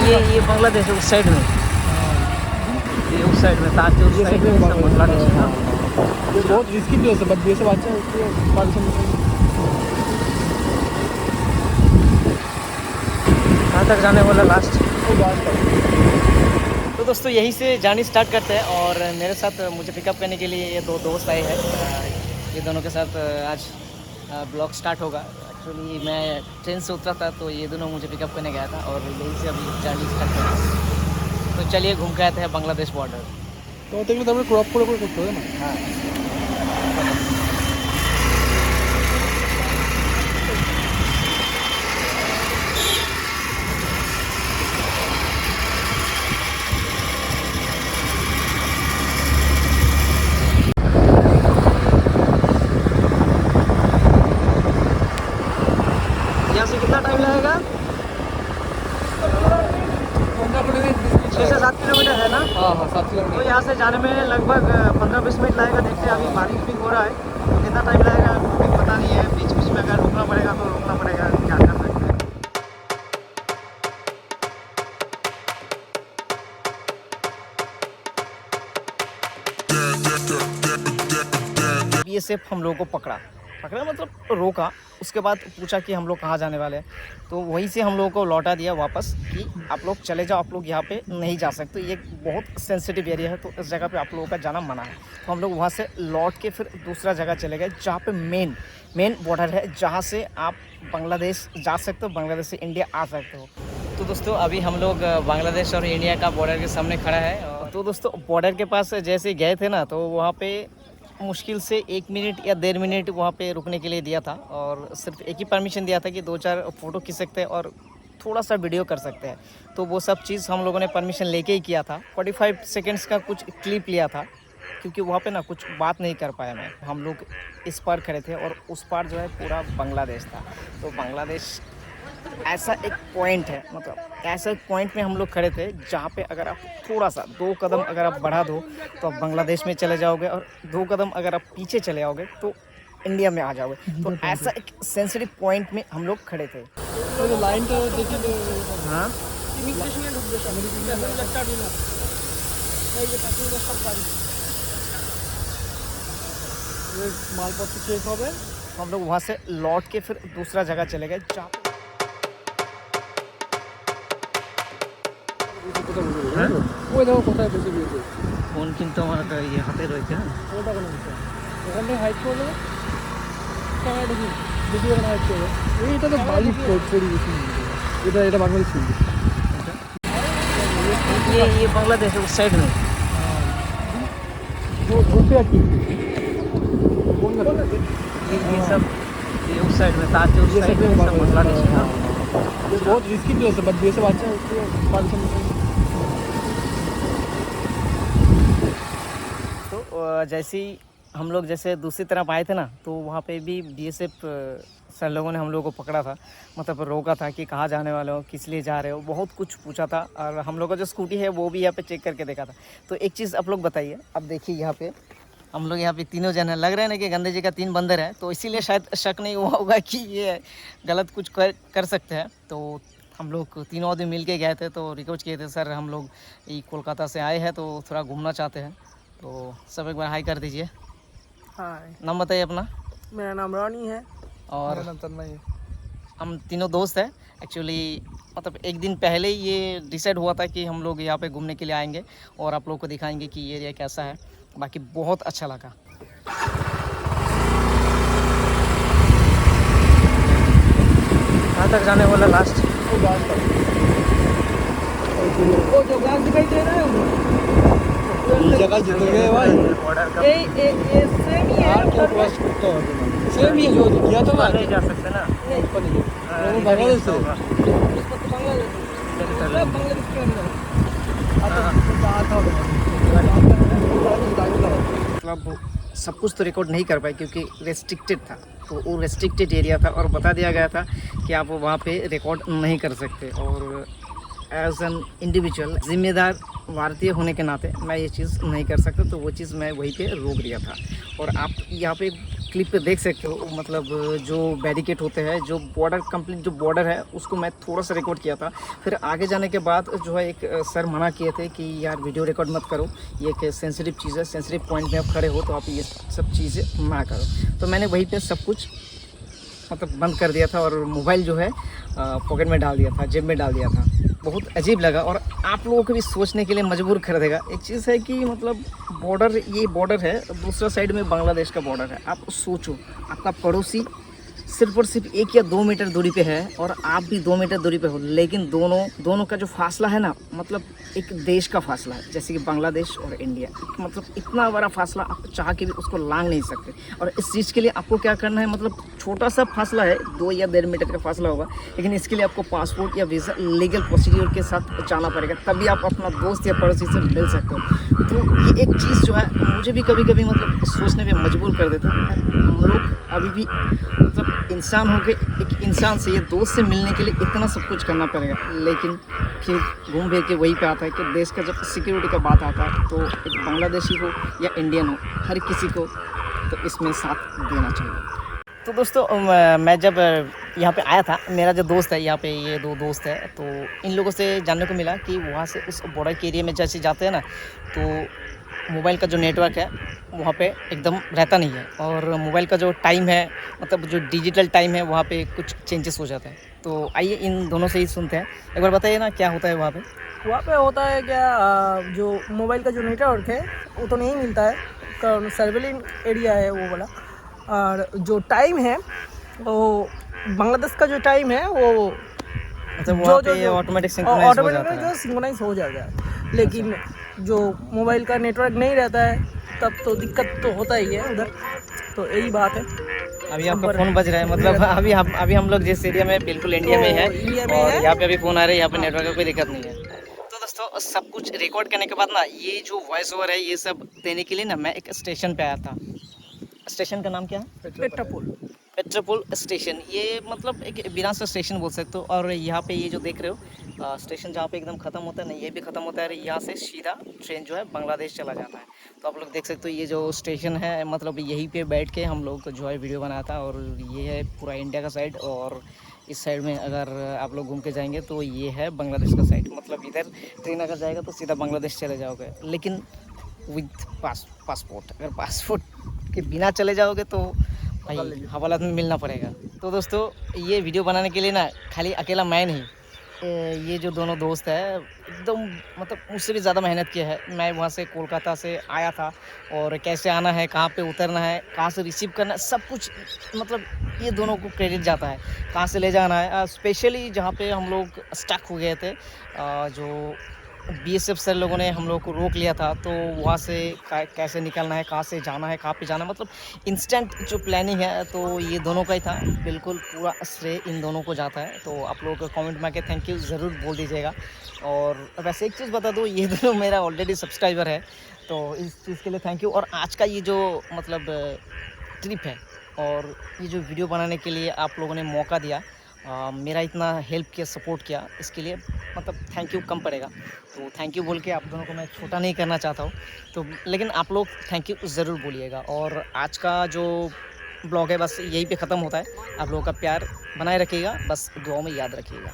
ये बांग्लादेश है उस साइड में, ये उस साइड में ताकि उस साइड में सब बांग्लादेश है ना। ये बहुत रिस्की प्लेस है, बट ये सब अच्छा है पाकिस्तान। कहाँ तक जाने वाला लास्ट? तो दोस्तों यहीं से जानी स्टार्ट करते हैं और मेरे साथ मुझे पिकअप करने के लिए ये दो दोस्त आए हैं। ये दोनों के साथ आज ब्लॉग स्टार्ट होगा। एक्चुअली मैं ट्रेन से उतरा था तो ये दोनों मुझे पिकअप करने गया था और यहीं से अभी जर्नी स्टार्ट करें। तो चलिए घूम के आते हैं बांग्लादेश बॉर्डर। तो देखिए तो क्रॉप করে করতে হবে না। हाँ यहाँ से कितना टाइम लगेगा? 6 से 7 किलोमीटर है ना? हाँ हाँ 7 तो किलोमीटर। यहाँ से जाने में लगभग 15-20 मिनट लगेगा। देखते हैं, अभी बारिश भी हो रहा है तो कितना टाइम लगेगा अभी पता नहीं है। बीच बीच में अगर रुकना पड़ेगा तो रुकना पड़ेगा, क्या कर सकते हैं। बीएसएफ हम लोगों को पकड़ा मतलब रोका। उसके बाद पूछा कि हम लोग कहाँ जाने वाले हैं, तो वहीं से हम लोगों को लौटा दिया वापस कि आप लोग चले जाओ, आप लोग यहाँ पे नहीं जा सकते, ये बहुत सेंसिटिव एरिया है, तो इस जगह पे आप लोगों का जाना मना है। तो हम लोग वहाँ से लौट के फिर दूसरा जगह चले गए जहाँ पे मेन बॉर्डर है, जहाँ से आप बांग्लादेश जा सकते हो, बांग्लादेश से इंडिया आ सकते हो। तो दोस्तों अभी हम लोग बांग्लादेश और इंडिया का बॉर्डर के सामने खड़ा है। तो दोस्तों बॉर्डर के पास जैसे गए थे ना, तो वहाँ पे मुश्किल से 1 मिनट या 1.5 मिनट वहाँ पे रुकने के लिए दिया था और सिर्फ एक ही परमिशन दिया था कि 2-4 फ़ोटो खींच सकते हैं और थोड़ा सा वीडियो कर सकते हैं। तो वो सब चीज़ हम लोगों ने परमिशन लेके ही किया था। 45 सेकंड्स का कुछ क्लिप लिया था क्योंकि वहाँ पे ना कुछ बात नहीं कर पाया मैं। हम लोग इस पार खड़े थे और उस पार जो है पूरा बांग्लादेश था। तो बांग्लादेश ऐसा एक पॉइंट है, मतलब ऐसा एक पॉइंट में हम लोग खड़े थे जहाँ पे अगर आप थोड़ा सा 2 कदम अगर आप बढ़ा दो तो आप बांग्लादेश में चले जाओगे और 2 कदम अगर आप पीछे चले आओगे तो इंडिया में आ जाओगे। तो ऐसा एक सेंसिटिव पॉइंट में हम लोग खड़े थे। तो लाइन तो देखिए हाँ मालपत्र चेक হবে। हम लोग वहाँ से लौट के फिर दूसरा जगह चले गए जहाँ पे ওই দেখো কোথায় বসে দিয়েছে। ফোন কিন্তু আমার ইয়ে হাতে রয়েছে। হ্যাঁ ওটা কেন হচ্ছে? এখান থেকে হাইট করবে, ক্যামেরাটা কি ভিডিও এখানে হাইট করবে। এইটা তো বালি পরিবেশন, এটা বাংলাদেশ ছিল। ये बांग्लादेश है उस साइड में। वो रुपया की ये सब ये उस साइड में ताकि उस साइड में सब बांग्लादेश है ना। ये बहुत रिस्की प्लेस है, बट ये सब अच्छा है पाकिस्तान। तो जैसे ही हम लोग जैसे दूसरी तरफ आए थे ना, तो वहाँ पे भी बीएसएफ सर लोगों ने हम लोगों को पकड़ा था, मतलब रोका था कि कहाँ जाने वाले हो, किस लिए जा रहे हो, बहुत कुछ पूछा था। और हम लोग का जो स्कूटी है वो भी यहाँ पे चेक करके देखा था। तो एक चीज़ आप लोग बताइए, अब देखिए यहाँ पे हम लोग यहाँ पे तीनों जन हैं, लग रहे हैं ना कि गंदे जी का 3 बंदर है, तो इसीलिए शायद शक नहीं हुआ होगा कि ये गलत कुछ कर सकते हैं। तो हम लोग तीनों आदमी मिल के गए थे, तो रिक्वेस्ट किए थे सर हम लोग ये कोलकाता से आए हैं तो थोड़ा घूमना चाहते हैं। तो सब एक बार हाई कर दीजिए। हाय, नाम बताइए अपना। मेरा नाम रॉनी है और मेरा नाम तन्मय है। हम तीनों दोस्त हैं। एक्चुअली मतलब एक दिन पहले ही ये डिसाइड हुआ था कि हम लोग यहाँ पे घूमने के लिए आएंगे और आप लोगों को दिखाएंगे कि ये एरिया कैसा है। बाकी बहुत अच्छा लगा। कहाँ तक जाने वाला लास्ट? वो जो गांव दिखाई दे रहा है ये जगह जीत गए भाई। बॉर्डर का ये सेम ही है, क्या क्रॉस करते हो सेम ही जो किया था ना, नहीं जा सकते ना। नहीं बांग्लादेश से होगा। बांग्लादेश के अंदर मतलब सब कुछ तो रिकॉर्ड नहीं कर पाए क्योंकि रेस्ट्रिक्टेड था। तो वो रेस्ट्रिक्टेड एरिया था और बता दिया गया था कि आप वहाँ पे रिकॉर्ड नहीं कर सकते। और एज एन इंडिविजुअल जिम्मेदार भारतीय होने के नाते मैं ये चीज़ नहीं कर सकता, तो वो चीज़ मैं वहीं पे रोक दिया था। और आप यहाँ पे क्लिप पे देख सकते हो, मतलब जो बैरिकेड होते हैं, जो बॉर्डर कंप्लीट जो बॉर्डर है उसको मैं थोड़ा सा रिकॉर्ड किया था। फिर आगे जाने के बाद जो है एक सर मना किए थे कि यार वीडियो रिकॉर्ड मत करो, ये एक सेंसिटिव चीज़ है, सेंसिटिव पॉइंट में आप खड़े हो तो आप ये सब चीज़ें ना करो। तो मैंने वहीं पे सब कुछ मतलब बंद कर दिया था और मोबाइल जो है पॉकेट में डाल दिया था, जेब में डाल दिया था। बहुत अजीब लगा और आप लोगों को भी सोचने के लिए मजबूर कर देगा। एक चीज़ है कि मतलब बॉर्डर, ये बॉर्डर है, दूसरा साइड में बांग्लादेश का बॉर्डर है। आप सोचो, आपका पड़ोसी सिर्फ और सिर्फ 1 या 2 मीटर दूरी पे है और आप भी 2 मीटर दूरी पे हो, लेकिन दोनों का जो फासला है ना, मतलब एक देश का फासला है, जैसे कि बांग्लादेश और इंडिया। मतलब इतना बड़ा फासला आप चाह के भी उसको लांग नहीं सकते। और इस चीज़ के लिए आपको क्या करना है, मतलब छोटा सा फासला है, 2 या 1.5 मीटर का फासला होगा, लेकिन इसके लिए आपको पासपोर्ट या वीज़ा लीगल प्रोसीड्योर के साथ जाना पड़ेगा, तभी आप अपना दोस्त या पड़ोसी से मिल सकते हो। तो ये एक चीज़ जो है मुझे भी कभी कभी मतलब सोचने में मजबूर कर देता है। हम लोग अभी भी मतलब इंसान हो के एक इंसान से, ये दोस्त से मिलने के लिए इतना सब कुछ करना पड़ेगा, लेकिन फिर घूम फिर के वही पे आता है कि देश का जब सिक्योरिटी का बात आता है तो एक बांग्लादेशी हो या इंडियन हो, हर किसी को तो इसमें साथ देना चाहिए। तो दोस्तों मैं जब यहाँ पे आया था, मेरा जो दोस्त है यहाँ पे, ये 2 दोस्त है, तो इन लोगों से जानने को मिला कि वहाँ से उस बॉर्डर के एरिया में जैसे जाते हैं ना, तो मोबाइल का जो नेटवर्क है वहाँ पे एकदम रहता नहीं है, और मोबाइल का जो टाइम है, मतलब जो डिजिटल टाइम है, वहाँ पे कुछ चेंजेस हो जाते हैं। तो आइए इन दोनों से ही सुनते हैं। एक बार बताइए ना, क्या होता है वहाँ पे? वहाँ पे होता है क्या, जो मोबाइल का जो नेटवर्क है वो तो नहीं मिलता है, सर्वेलिंग एरिया है वो वाला। और जो टाइम है वो बांग्लादेश का जो टाइम है वो मतलब वहाँ पे ऑटोमेटिक सिंक्रोनाइज हो जाता है, जो सिंक्रोनाइज हो जाता है। लेकिन जो मोबाइल का नेटवर्क नहीं रहता है तब तो दिक्कत तो होता ही है उधर। तो यही बात है। अभी आपका फ़ोन बज रहा है, मतलब अभी हम लोग जिस एरिया में बिल्कुल इंडिया में है, और यहाँ पे अभी फ़ोन आ रहा है, यहाँ पे नेटवर्क का कोई दिक्कत नहीं है। तो दोस्तों सब कुछ रिकॉर्ड करने के बाद ना, ये जो वॉइस ओवर है ये सब देने के लिए ना, मैं एक स्टेशन पे आया था। स्टेशन का नाम क्या है? पेट्रोपोल स्टेशन। ये मतलब एक विरासत स्टेशन बोल सकते हो। और यहाँ पे ये जो देख रहे हो स्टेशन, जहाँ पे एकदम ख़त्म होता है ना, ये भी ख़त्म होता है, यहाँ से सीधा ट्रेन जो है बांग्लादेश चला जाता है। तो आप लोग देख सकते हो ये जो स्टेशन है, मतलब यहीं पे बैठ के हम लोग जो है वीडियो बनाया था। और ये है पूरा इंडिया का साइड, और इस साइड में अगर आप लोग घूम के जाएंगे तो ये है बांग्लादेश का साइड। मतलब इधर ट्रेन अगर जाएगा तो सीधा बांग्लादेश चले जाओगे, लेकिन विद पासपोर्ट। अगर पासपोर्ट के बिना चले जाओगे तो भाई हवालात में मिलना पड़ेगा। तो दोस्तों ये वीडियो बनाने के लिए ना खाली अकेला मैं नहीं, ये जो दोनों दोस्त है एकदम मतलब मुझसे भी ज़्यादा मेहनत किया है। मैं वहाँ से कोलकाता से आया था, और कैसे आना है, कहाँ पे उतरना है, कहाँ से रिसीव करना है, सब कुछ मतलब ये दोनों को क्रेडिट जाता है। कहाँ से ले जाना है, स्पेशली जहाँ पे हम लोग स्टक हो गए थे, जो बीएसएफ सर लोगों ने हम लोग को रोक लिया था, तो वहाँ से कैसे निकलना है, कहाँ से जाना है, कहाँ पे जाना है, मतलब इंस्टेंट जो प्लानिंग है तो ये दोनों का ही था। बिल्कुल पूरा श्रेय इन दोनों को जाता है। तो आप लोगों को कमेंट में आके थैंक यू ज़रूर बोल दीजिएगा। और वैसे एक चीज़ बता दूँ, ये दोनों मेरा ऑलरेडी सब्सक्राइबर है, तो इस चीज़ के लिए थैंक यू। और आज का ये जो मतलब ट्रिप है, और ये जो वीडियो बनाने के लिए आप लोगों ने मौका दिया, मेरा इतना हेल्प किया, सपोर्ट किया, इसके लिए मतलब थैंक यू कम पड़ेगा। तो थैंक यू बोल के आप दोनों को मैं छोटा नहीं करना चाहता हूँ, तो लेकिन आप लोग थैंक यू ज़रूर बोलिएगा। और आज का जो ब्लॉग है बस यहीं पे ख़त्म होता है। आप लोगों का प्यार बनाए रखिएगा, बस दुआओं में याद रखिएगा।